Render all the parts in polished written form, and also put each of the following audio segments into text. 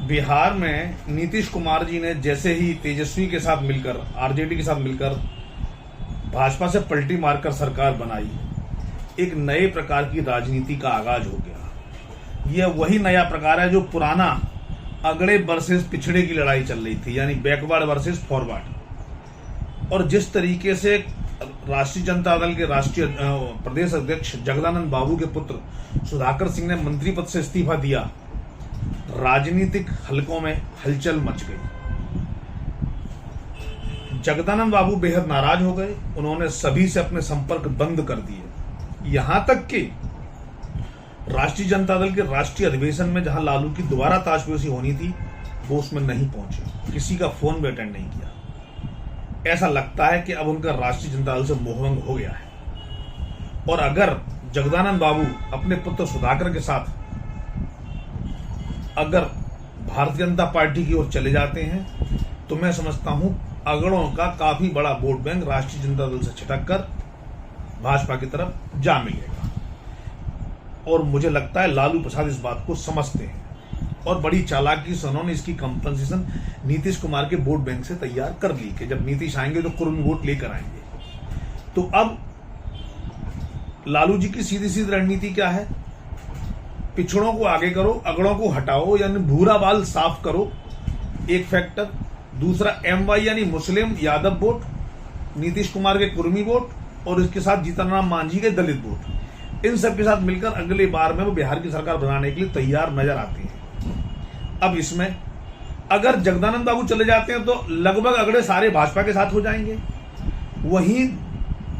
बिहार में नीतीश कुमार जी ने जैसे ही तेजस्वी के साथ मिलकर, आरजेडी के साथ मिलकर भाजपा से पलटी मारकर सरकार बनाई, एक नए प्रकार की राजनीति का आगाज हो गया। यह वही नया प्रकार है जो पुराना अगड़े वर्सेस पिछड़े की लड़ाई चल रही थी, यानी बैकवर्ड वर्सेस फॉरवर्ड। और जिस तरीके से राष्ट्रीय जनता दल के राष्ट्रीय प्रदेश अध्यक्ष जगदानंद बाबू के पुत्र सुधाकर सिंह ने मंत्री पद से इस्तीफा दिया, राजनीतिक हलकों में हलचल मच गई। जगदानंद बाबू बेहद नाराज हो गए। उन्होंने सभी से अपने संपर्क बंद कर दिए। यहां तक कि राष्ट्रीय जनता दल के राष्ट्रीय अधिवेशन में जहां लालू की दोबारा ताशपोशी होनी थी, वो उसमें नहीं पहुंचे, किसी का फोन भी अटेंड नहीं किया। ऐसा लगता है कि अब उनका राष्ट्रीय जनता दल से मोहभंग हो गया है। और अगर जगदानंद बाबू अपने पुत्र सुधाकर के साथ अगर भारतीय जनता पार्टी की ओर चले जाते हैं, तो मैं समझता हूं अगड़ों का काफी बड़ा वोट बैंक राष्ट्रीय जनता दल से छिटक कर भाजपा की तरफ जा मिलेगा। और मुझे लगता है लालू प्रसाद इस बात को समझते हैं और बड़ी चालाकी से उन्होंने इसकी कंपनसेशन नीतीश कुमार के वोट बैंक से तैयार कर ली कि जब नीतीश आएंगे तो कुर्मी वोट लेकर आएंगे। तो अब लालू जी की सीधी सीधी रणनीति क्या है? पिछड़ों को आगे करो, अगड़ों को हटाओ, यानी भूरा बाल साफ करो, एक फैक्टर। दूसरा MY यानी मुस्लिम यादव वोट, नीतीश कुमार के कुर्मी वोट और इसके साथ जीतन राम मांझी के दलित वोट, इन सब के साथ मिलकर अगले बार में वो बिहार की सरकार बनाने के लिए तैयार नजर आती है। अब इसमें अगर जगदानंद बाबू चले जाते हैं तो लगभग अगले सारे भाजपा के साथ हो जाएंगे। वहीं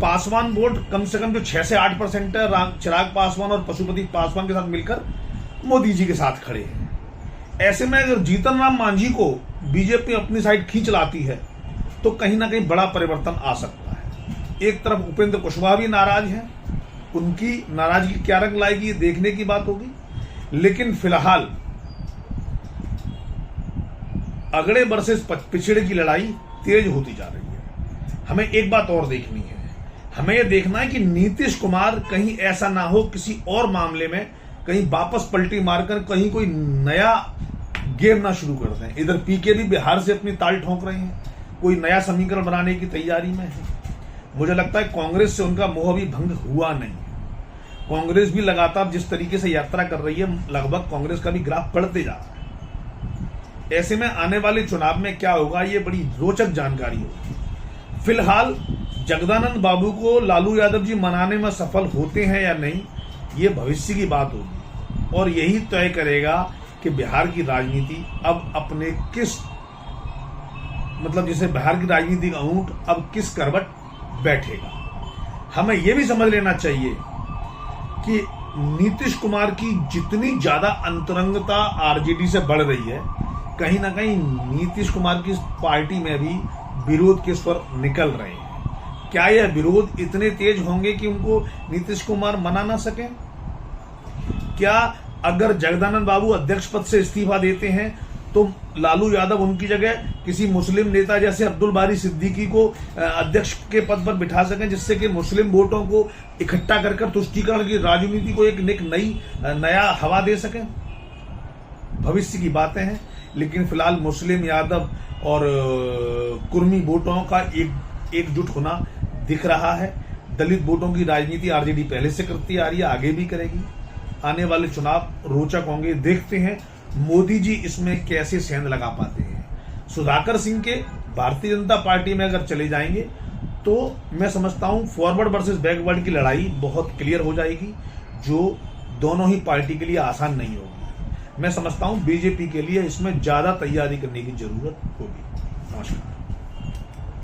पासवान वोट कम से कम जो 6 से 8% है, चिराग पासवान और पशुपति पासवान के साथ मिलकर मोदी जी के साथ खड़े हैं। ऐसे में अगर जीतन राम मांझी को बीजेपी अपनी साइड खींच लाती है तो कहीं ना कहीं बड़ा परिवर्तन आ सकता है। एक तरफ उपेंद्र कुशवाहा भी नाराज हैं, उनकी नाराजगी क्या रंग लाएगी ये देखने की बात होगी। लेकिन फिलहाल अगड़े वर्सेस पिछड़े की लड़ाई तेज होती जा रही है। हमें एक बात और देखनी है, हमें यह देखना है कि नीतीश कुमार कहीं ऐसा ना हो किसी और मामले में कहीं वापस पलटी मारकर कहीं कोई नया गेम ना शुरू कर दें। इधर पीके भी बिहार से अपनी ताल ठोंक रहे हैं, कोई नया समीकरण बनाने की तैयारी में है। मुझे लगता है कांग्रेस से उनका मोह भी भंग हुआ नहीं। कांग्रेस भी लगातार जिस तरीके से यात्रा कर रही है, लगभग कांग्रेस का भी ग्राफ बढ़ते जा रहा है। ऐसे में आने वाले चुनाव में क्या होगा, ये बड़ी रोचक जानकारी होगी। फिलहाल जगदानंद बाबू को लालू यादव जी मनाने में सफल होते हैं या नहीं, ये भविष्य की बात होगी और यही तय करेगा कि बिहार की राजनीति अब अपने किस, मतलब जैसे बिहार की राजनीति का ऊंट अब किस करवट बैठेगा। हमें यह भी समझ लेना चाहिए कि नीतीश कुमार की जितनी ज्यादा अंतरंगता आरजेडी से बढ़ रही है, कहीं ना कहीं नीतीश कुमार की पार्टी में भी विरोध के स्वर निकल रहे हैं। क्या यह विरोध इतने तेज होंगे कि उनको नीतीश कुमार मना ना सकें? क्या अगर जगदानंद बाबू अध्यक्ष पद से इस्तीफा देते हैं तो लालू यादव उनकी जगह किसी मुस्लिम नेता जैसे अब्दुल बारी सिद्दीकी को अध्यक्ष के पद पर बिठा सकें, जिससे कि मुस्लिम वोटों को इकट्ठा कर तुष्टीकरण की राजनीति को एक नया हवा दे सकें? भविष्य की बातें हैं, लेकिन फिलहाल मुस्लिम यादव और कुर्मी वोटों का एकजुट होना दिख रहा है। दलित वोटों की राजनीति आरजेडी पहले से करती आ रही है, आगे भी करेगी। आने वाले चुनाव रोचक होंगे, देखते हैं मोदी जी इसमें कैसे सेंध लगा पाते हैं। सुधाकर सिंह के भारतीय जनता पार्टी में अगर चले जाएंगे तो मैं समझता हूं फॉरवर्ड वर्सेस बैकवर्ड की लड़ाई बहुत क्लियर हो जाएगी, जो दोनों ही पार्टी के लिए आसान नहीं होगी। मैं समझता हूं बीजेपी के लिए इसमें ज्यादा तैयारी करने की जरूरत होगी। नमस्कार।